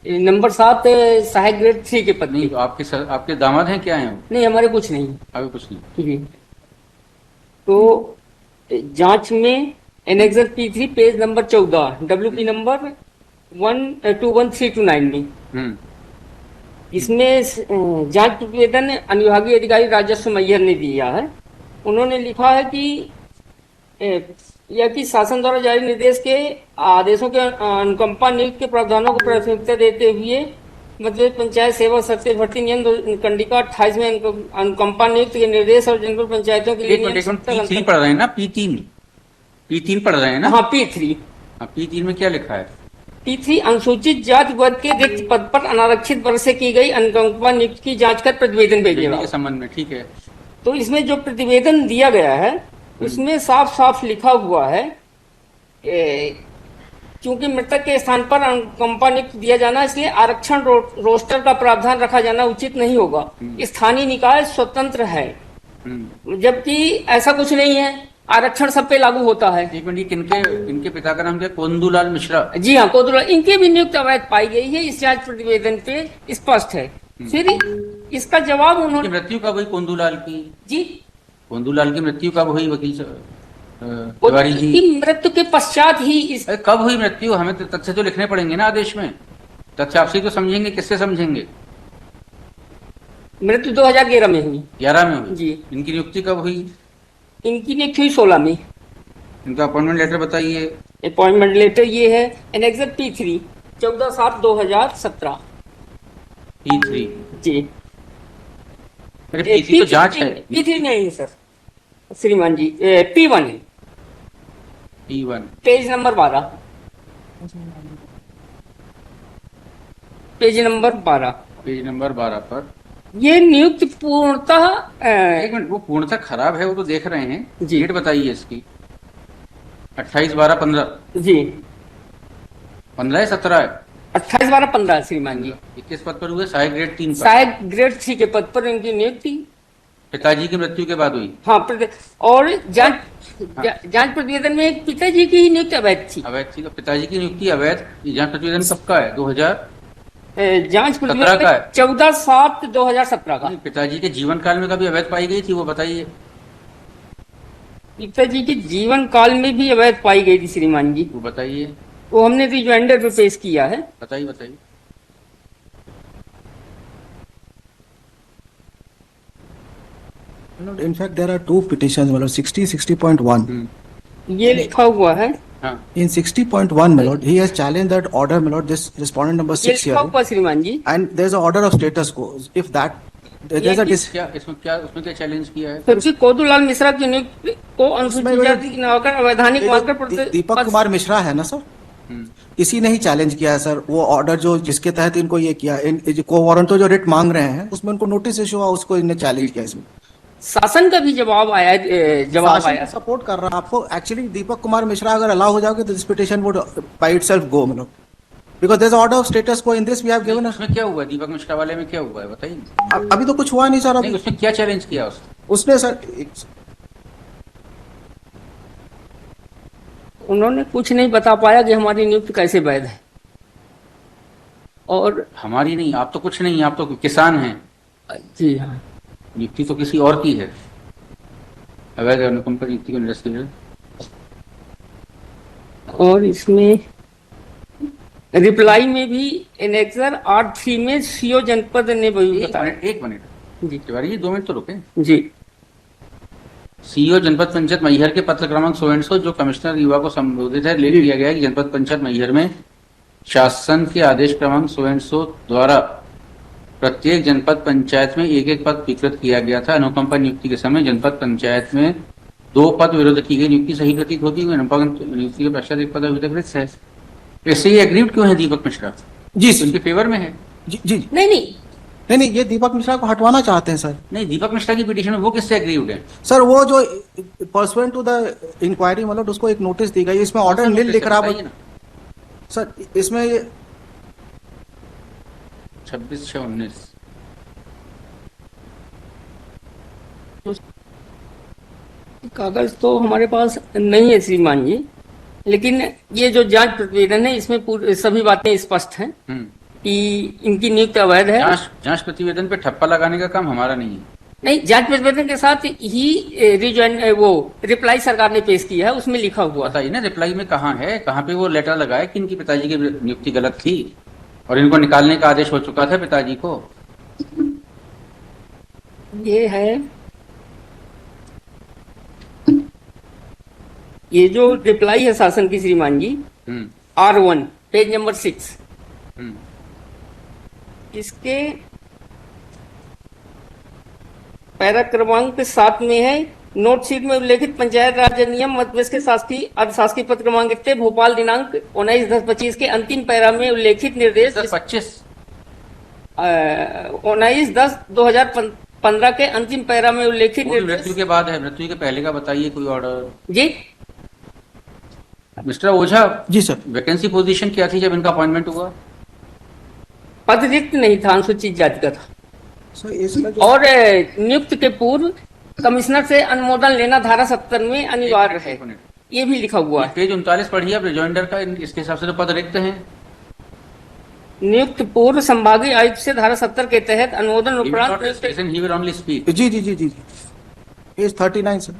Number 7 सहायक grade 3 के पद नहीं, पे। तो आपके दामाद हैं क्या हैं वो? नहीं, हमारे कुछ नहीं। अभी कुछ नहीं। जी। तो जांच में annexure P3 page number 14 WP number 121329 में, हम्म। इसमें जांच प्रतिवेदन अनुविभागीय अधिकारी राजस्व मैहर ने दिया है। उन्होंने लिखा है कि यह कि शासन द्वारा जारी निर्देश के आदेशों के अनुकंपा नियुक्त के प्रावधानों को प्राथमिकता देते हुए मध्य पंचायत सेवा सत्य भर्ती नियम कंडिका 28 में अनुकंपा नियुक्त के निर्देश और जनपद पंचायतों के लिए एक मिनट P3 पढ़ रहे हैं ना? P3 पढ़ रहे हैं ना? हाँ, P3। हाँ, P3 में क्या लिखा है? P3 अनुसूचित जाति वर्ग के रिक्त पद पर अनारक्षित वर्ग से की गई अनुकंपा नियुक्त की जांच कर प्रतिवेदन भेजेगा। के संबंध में, ठीक है। तो इसमें जो प्रतिवेदन दिया गया है उसमें साफ साफ लिखा हुआ है क्योंकि मृतक के स्थान पर अनुकंपा नियुक्त दिया जाना, इसलिए आरक्षण रोस्टर का प्रावधान रखा जाना उचित नहीं होगा। स्थानीय निकाय स्वतंत्र है, जबकि ऐसा कुछ नहीं है, आरक्षण सब पे लागू होता है। एक मिनट, इनके पिता का नाम क्या? कोंदूलाल मिश्रा। जी हाँ, कोदूलाल, इनके भी नियुक्त अवैध पाई गई है, इस जांच प्रतिवेदन पे स्पष्ट है। फिर इसका जवाब उन्होंने, मृत्यु कब हुई कोंदूलाल की? जी, कोंदूलाल की मृत्यु कब हुई वकील तिवारी जी? मृत्यु के पश्चात ही इस, कब हुई मृत्यु? हमें तो तथ्य तो लिखने पड़ेंगे ना आदेश में। तथ्य आपसे तो समझेंगे, किससे समझेंगे? मृत्यु 2011 में हुई। 11 में हुई जी। इनकी नियुक्ति कब हुई? इनकी नियुक्ति हुई 16 में। इनका अपॉइंटमेंट लेटर बताइए। अपॉइंटमेंट लेटर ये है, एनेक्सर P3 14/7/2017। P3? जी। अरे P3 तो जांच है। P3 नहीं सर, श्रीमान जी, P1 है, P1 page number 12, page number 12। Page number 12 पर ये नियुक्त पूर्णतः एक मिनट, वो पूर्णतः खराब है, वो तो देख रहे हैं। जी। डेट बताइए इसकी। 28/12/15। जी, 15 है 17 है? 28/12/15 श्रीमान जी। किस पद पर हुए? सहायक ग्रेड 3 पर। सहायक ग्रेड 3 के पद पर इनकी नियुक्ति पिताजी की मृत्यु के बाद हुई। हाँ, और जांच प्रतिवेदन में पिताजी की ही नियुक्ति अवैध थी। अवैध थी? तो पिताजी की नियुक्ति अवैध, जांच प्रतिवेदन कब का है? 2017 जांच का प्रतिवेदन है? 14/7/2017 का। पिताजी के जीवन काल में कभी अवैध पाई गई थी, वो बताइए। पिताजी के जीवन काल में भी अवैध पाई गई थी श्रीमान जी, वो बताइए। वो हमने रिजॉइंडर पे पेश किया है। बताइए बताइए। In fact, there are two petitions, मतलब 60.1. ये लिखा हुआ है। हाँ। In 60.1, my lord, he has challenged that order, my lord, this respondent number ये 6 लिखा here, हुआ श्रीमान जी, and there's an order of status quo. If that, there's a उसमें क्या चैलेंज किया है? फिर कोदूलाल मिश्रा की नियुक्ति को अनुसूचित जाति की नवाकर अवैधानिक मानकर दीपक कुमार मिश्रा है ना सर, इसी ने ही चैलेंज किया है सर। वो ऑर्डर जो जिसके तहत इनको ये किया, को वारंट जो रिट मांग रहे हैं उसमें उनको नोटिस इशू हुआ, उसको इन्हें चैलेंज किया। इसमें शासन का भी जवाब आया, सपोर्ट कर रहा है आपको। एक्चुअली दीपक कुमार मिश्रा अगर अलाउ हो जाओगे तो this petition would by itself go, मतलब because there is order of status quo in this we have given. उसमें क्या हुआ? दीपक मिश्रा वाले में क्या हुआ है बताइए। अभी तो कुछ हुआ नहीं सर। अभी उसमें क्या चैलेंज किया उसने सर, उन्होंने कुछ नहीं बता पाया कि हमारी नियुक्ति कैसे वैध है। और हमारी नहीं, आप तो कुछ नहीं, आप तो किसान हैं। जी हाँ, नियुक्ति तो किसी और की है। अवैध अनुकंपा नियुक्ति को निरस्त किया। और इसमें रिप्लाई में भी एनेक्सर 8(3) में सीओ जनपद ने वही बताया। एक मिनट जी तिवारी जी, 2 मिनट तो रुके। जी। सीओ जनपद पंचायत मैहर के पत्र क्रमांक 100 जो कमिश्नर युवा को संबोधित है, लिख दिया गया है कि जनपद पंचायत मैहर में शासन के आदेश क्रमांक 100 द्वारा प्रत्येक जनपद पंचायत में एक पद स्वीकृत किया गया था। अनुकंपा नियुक्ति के समय जनपद पंचायत में 2 पद विरोध की गई। नियुक्ति सही प्रतीत होती है। अनुकंपा नियुक्ति के पश्चात एक पद अभी तक रिक्त है। इससे ये एग्रीड क्यों है दीपक मिश्रा? जी तो इनके फेवर में है। जी जी। नहीं, ये दीपक मिश्रा को हटवाना चाहते हैं सर। नहीं, दीपक मिश्रा की पिटीशन में वो किससे एग्रीड है? सर वो जो पर्सुएंट टू द इंक्वायरी, मतलब उसको एक नोटिस दी गई, इसमें ऑर्डर नील लिख रहा है सर। इसमें ये 26/6/19 कागज तो हमारे पास नहीं है श्रीमान जी, लेकिन ये जो जांच प्रतिवेदन है इसमें सभी बातें स्पष्ट हैं। कि इनकी नियुक्ति अवैध है। जांच प्रतिवेदन पे ठप्पा लगाने का काम हमारा नहीं है। नहीं, जांच प्रतिवेदन के साथ ही रिज्वाइन वो रिप्लाई सरकार ने पेश किया है, उसमें लिखा हुआ था। बताइए ना रिप्लाई में कहाँ है, कहाँ पे वो लेटर लगाया कि इनकी पिताजी की नियुक्ति गलत थी और इनको निकालने का आदेश हो चुका था पिताजी को। ये है, ये जो रिप्लाई है शासन की श्रीमान जी, R1 पेज नंबर 6, इसके पैरा क्रमांक 7 में है, नोट शीट में उल्लेखित पंचायत राज अधिनियम मध्यप्रदेश के शासकीय अर्धशासकीय पत्र क्रमांक इतने भोपाल दिनांक 19/10/25 के अंतिम पैरा में उल्लेखित निर्देश 19/10/2015 के अंतिम पैरा में उल्लेखित निर्देश। मृत्यु के बाद है, मृत्यु के पहले का बताइए कोई ऑर्डर। जी मिस्टर ओझा, जी सर। वैकेंसी पोजीशन क्या थी जब इनका अपॉइंटमेंट हुआ? पद रिक्त नहीं था, अनुसूचित जाति का था। सर इसमें और नियुक्त के पूर्व कमिश्नर से अनुमोदन लेना धारा 70 में अनिवार्य है, ये भी लिखा हुआ है। पेज 39 पढ़िए आप रिजॉइंडर का, इसके हिसाब से तो पद रिक्त हैं। नियुक्त पूर्व संभागीय आयुक्त से धारा 70 के तहत अनुमोदन उपरांत जी जी जी जी पेज 39 सर।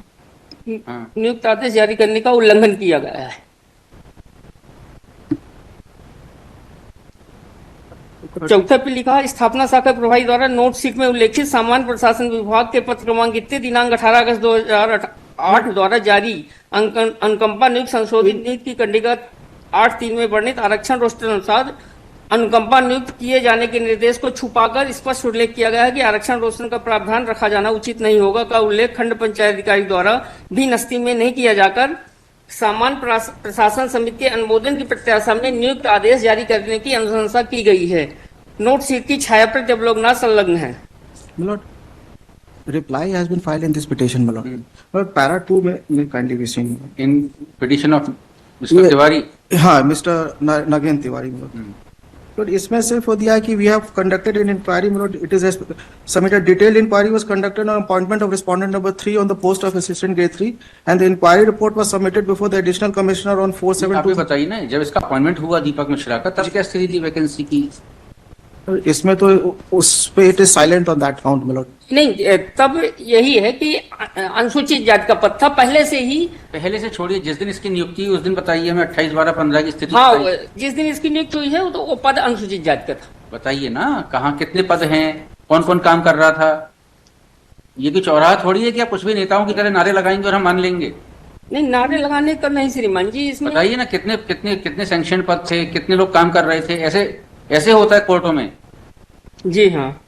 नियुक्त आदेश जारी करने का उल्लंघन किया गया है। चौथा पे लिखा है, स्थापना शाखा प्रभारी द्वारा नोट शीट में उल्लेखित सामान्य प्रशासन विभाग के पत्र क्रमांक इतने दिनांक 18 अगस्त 2008 द्वारा जारी अनुकंपा नियुक्त संशोधित नियुक्त की कंडिका 8(3) में वर्णित आरक्षण रोस्टर अनुसार अनुकंपा नियुक्त किए जाने के निर्देश को छुपाकर स्पष्ट उल्लेख किया गया है कि आरक्षण रोस्टर का प्रावधान रखा जाना उचित नहीं होगा का उल्लेख खंड पंचायत अधिकारी द्वारा भी नस्ती में नहीं किया जाकर सामान्य प्रशासन समिति के अनुमोदन की प्रत्याशा में नियुक्त आदेश जारी करने की अनुशंसा की गई है। नोट शीट की छायाप्रति अवलोकन संलग्न है। reply has been filed in this petition, my lord. But para 2 में kindly be seen in petition of Mr. Tiwari. हाँ, Mr. Nagin Tiwari, my lord. But इसमें सिर्फ हो दिया है कि we have conducted an inquiry, my lord. It is submitted detailed inquiry was conducted on appointment of respondent number 3 on the post of assistant grade 3 and the inquiry report was submitted before the additional commissioner on 4/7/2000. आप बताइए ना, जब इसका appointment हुआ दीपक मिश्रा का तब क्या स्थिति थी वैकेंसी की? इसमें तो उस पे it is silent on that count, my lord. नहीं, तब यही है कि अनुसूचित जाति का पद था पहले से ही। पहले से छोड़िए, जिस दिन इसकी नियुक्ति हुई उस दिन बताइए हमें 28/12/15 की स्थिति। हाँ, जिस दिन इसकी नियुक्ति हुई है तो वो पद अनुसूचित जाति का था। बताइए ना कहाँ कितने पद हैं, कौन कौन काम कर रहा था। ये भी चौराहा थोड़ी है कि आप कुछ भी नेताओं की तरह नारे लगाएंगे और हम मान लेंगे। नहीं, नारे लगाने का नहीं श्रीमान जी, इसमें बताइए ना कितने कितने कितने सैंक्शन पद थे, कितने लोग काम कर रहे थे। ऐसे ऐसे होता है कोर्टों में। जी हाँ।